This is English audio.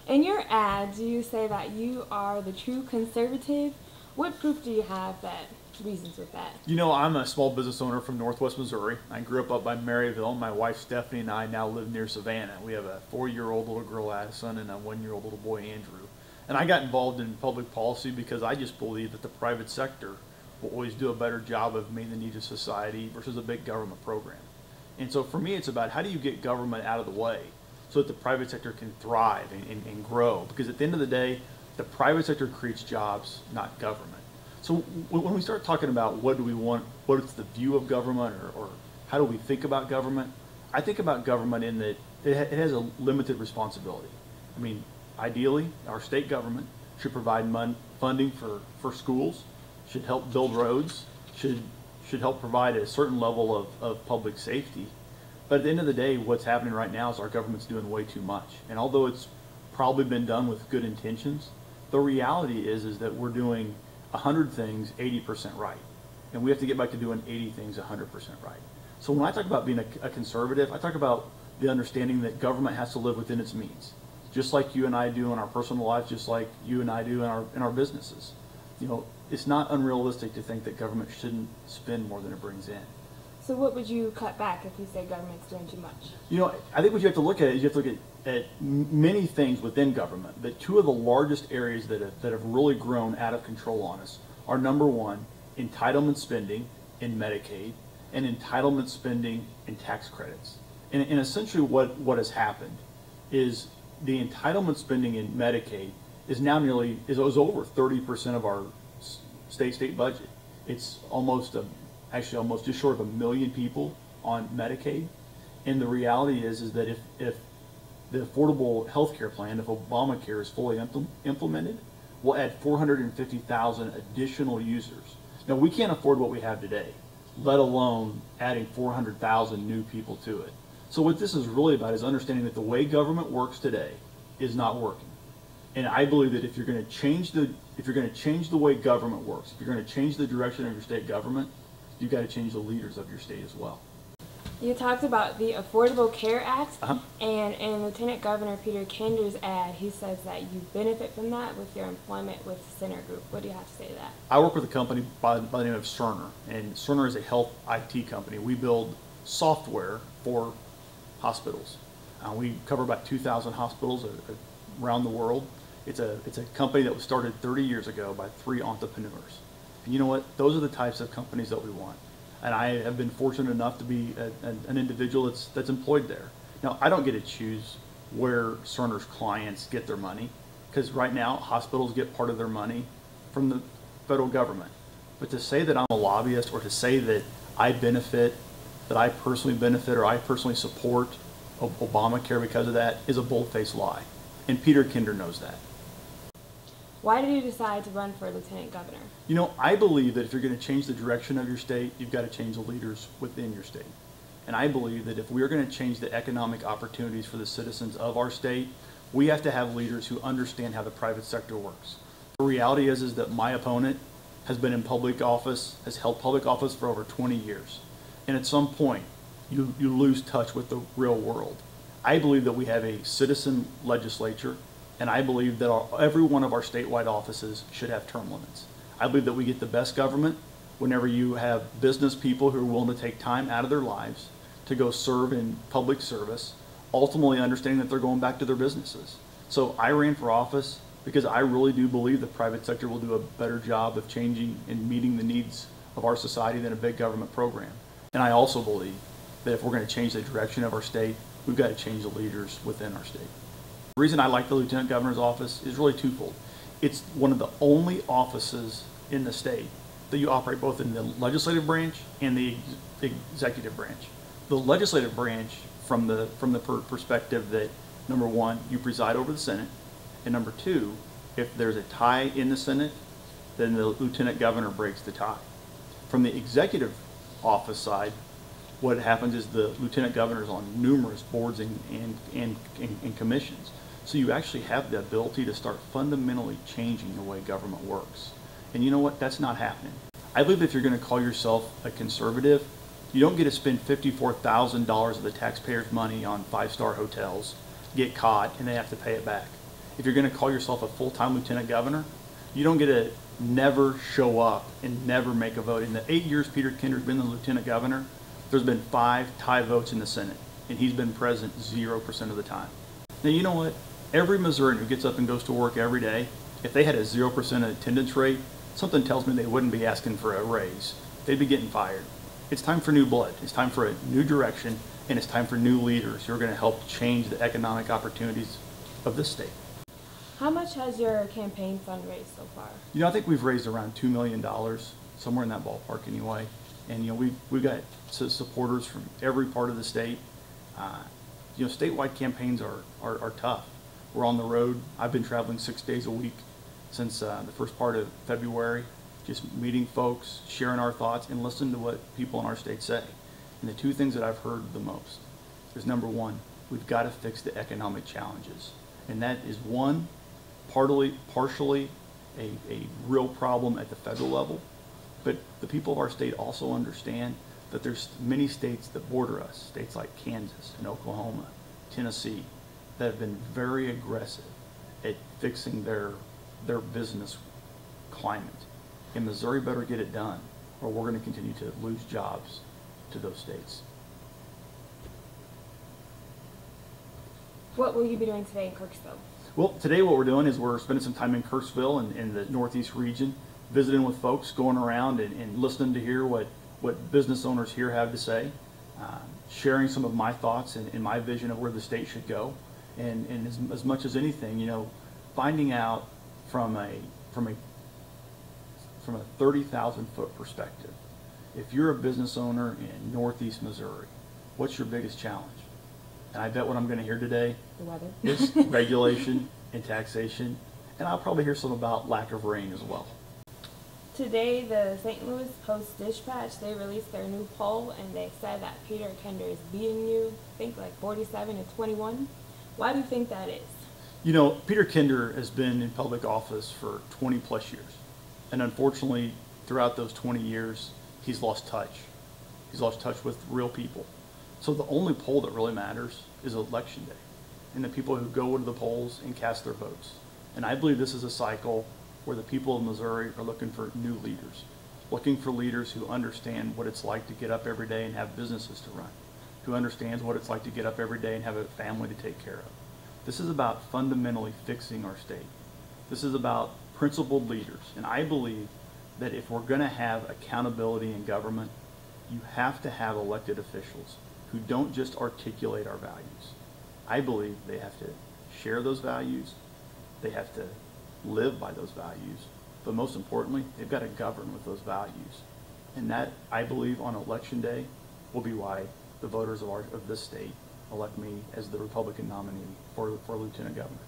In your ads, you say that you are the true conservative. What proof do you have that reasons with that? You know, I'm a small business owner from Northwest Missouri. I grew up by Maryville. My wife Stephanie and I now live near Savannah. We have a 4-year-old little girl Addison and a 1-year-old little boy Andrew. And I got involved in public policy because I just believe that the private sector will always do a better job of meeting the needs of society versus a big government program. And so for me, it's about how do you get government out of the way so that the private sector can thrive and grow. Because at the end of the day, the private sector creates jobs, not government. So when we start talking about what do we want, what is the view of government, or how do we think about government, I think about government in that it has a limited responsibility. I mean, ideally, our state government should provide funding for schools, should help build roads, should help provide a certain level of public safety. But at the end of the day, what's happening right now is our government's doing way too much. And although it's probably been done with good intentions, the reality is that we're doing 100 things 80% right. And we have to get back to doing 80 things 100% right. So when I talk about being a conservative, I talk about the understanding that government has to live within its means. Just like you and I do in our personal lives, just like you and I do in our businesses. You know, it's not unrealistic to think that government shouldn't spend more than it brings in. So what would you cut back if you say government's doing too much? You know, I think what you have to look at is you have to look at many things within government. But two of the largest areas that have really grown out of control on us are, number one, entitlement spending in Medicaid and entitlement spending in tax credits. And essentially what has happened is the entitlement spending in Medicaid is now is over 30% of our state budget. It's almost just short of 1 million people on Medicaid. And the reality is that if the Affordable Health Care Plan, if Obamacare is fully implemented, we'll add 450,000 additional users. Now, we can't afford what we have today, let alone adding 400,000 new people to it. So what this is really about is understanding that the way government works today is not working. And I believe that if you're going to change the way government works, if you're going to change the direction of your state government, you've got to change the leaders of your state as well. You talked about the Affordable Care Act, and in Lieutenant Governor Peter Kinder's ad, he says that you benefit from that with your employment with Center Group. What do you have to say to that? I work with a company by the name of Cerner, and Cerner is a health IT company. We build software for hospitals. We cover about 2,000 hospitals around the world. It's a company that was started 30 years ago by 3 entrepreneurs. And you know what? Those are the types of companies that we want. And I have been fortunate enough to be an individual that's employed there. Now, I don't get to choose where Cerner's clients get their money, because right now hospitals get part of their money from the federal government. But to say that I'm a lobbyist, or to say that I benefit, that I personally benefit, or I personally support Obamacare because of that, is a bold-faced lie. And Peter Kinder knows that. Why did you decide to run for Lieutenant Governor? You know, I believe that if you're going to change the direction of your state, you've got to change the leaders within your state. And I believe that if we're going to change the economic opportunities for the citizens of our state, we have to have leaders who understand how the private sector works. The reality is that my opponent has been in public office, has held public office for over 20 years. And at some point, you lose touch with the real world. I believe that we have a citizen legislature, and I believe that every one of our statewide offices should have term limits. I believe that we get the best government whenever you have business people who are willing to take time out of their lives to go serve in public service, ultimately understanding that they're going back to their businesses. So I ran for office because I really do believe the private sector will do a better job of changing and meeting the needs of our society than a big government program. And I also believe that if we're going to change the direction of our state, we've got to change the leaders within our state. The reason I like the Lieutenant Governor's office is really twofold. It's one of the only offices in the state that you operate both in the legislative branch and the executive branch. The legislative branch, from the perspective that, number one, you preside over the Senate, and number two, if there's a tie in the Senate, then the Lieutenant Governor breaks the tie. From the executive office side, what happens is the Lieutenant Governor is on numerous boards and commissions. So you actually have the ability to start fundamentally changing the way government works. And you know what? That's not happening. I believe if you're going to call yourself a conservative, you don't get to spend $54,000 of the taxpayers' money on 5-star hotels, get caught, and they have to pay it back. if you're going to call yourself a full-time lieutenant governor, you don't get to never show up and never make a vote. In the 8 years Peter Kinder's been the lieutenant governor, there's been 5 tie votes in the Senate, and he's been present 0% of the time. Now, you know what? Every Missourian who gets up and goes to work every day, if they had a 0% attendance rate, something tells me they wouldn't be asking for a raise. They'd be getting fired. It's time for new blood. It's time for a new direction, and it's time for new leaders who are going to help change the economic opportunities of this state. How much has your campaign fund raised so far? You know, I think we've raised around $2 million, somewhere in that ballpark anyway. And, you know, we've got supporters from every part of the state. You know, statewide campaigns are tough. We're on the road. I've been traveling 6 days a week since the first part of February, just meeting folks, sharing our thoughts, and listening to what people in our state say. And the 2 things that I've heard the most is, number 1, we've got to fix the economic challenges. And that is, one, partially a real problem at the federal level, but the people of our state also understand that there's many states that border us, states like Kansas and Oklahoma, Tennessee, that have been very aggressive at fixing their business climate. And Missouri better get it done, or we're going to continue to lose jobs to those states. What will you be doing today in Kirksville? Well, today what we're doing is we're spending some time in Kirksville and in the Northeast region, visiting with folks, going around and listening to hear what business owners here have to say, sharing some of my thoughts and my vision of where the state should go, and as much as anything, you know, finding out from a 30,000 foot perspective, if you're a business owner in Northeast Missouri, what's your biggest challenge? And I bet what I'm going to hear today The weather. is regulation and taxation, and I'll probably hear some about lack of rain as well. Today, the St. Louis Post-Dispatch, they released their new poll, and they said that Peter Kinder is beating you, I think like 47-21. Why do you think that is? You know, Peter Kinder has been in public office for 20 plus years, and unfortunately, throughout those 20 years, he's lost touch. He's lost touch with real people. So the only poll that really matters is election day, and the people who go to the polls and cast their votes. And I believe this is a cycle where the people of Missouri are looking for new leaders, looking for leaders who understand what it's like to get up every day and have businesses to run, who understands what it's like to get up every day and have a family to take care of. This is about fundamentally fixing our state. This is about principled leaders. And I believe that if we're going to have accountability in government, you have to have elected officials who don't just articulate our values. I believe they have to share those values, they have to live by those values, but most importantly, they've got to govern with those values. And that, I believe, on election day will be why the voters of this state elect me as the Republican nominee for lieutenant governor.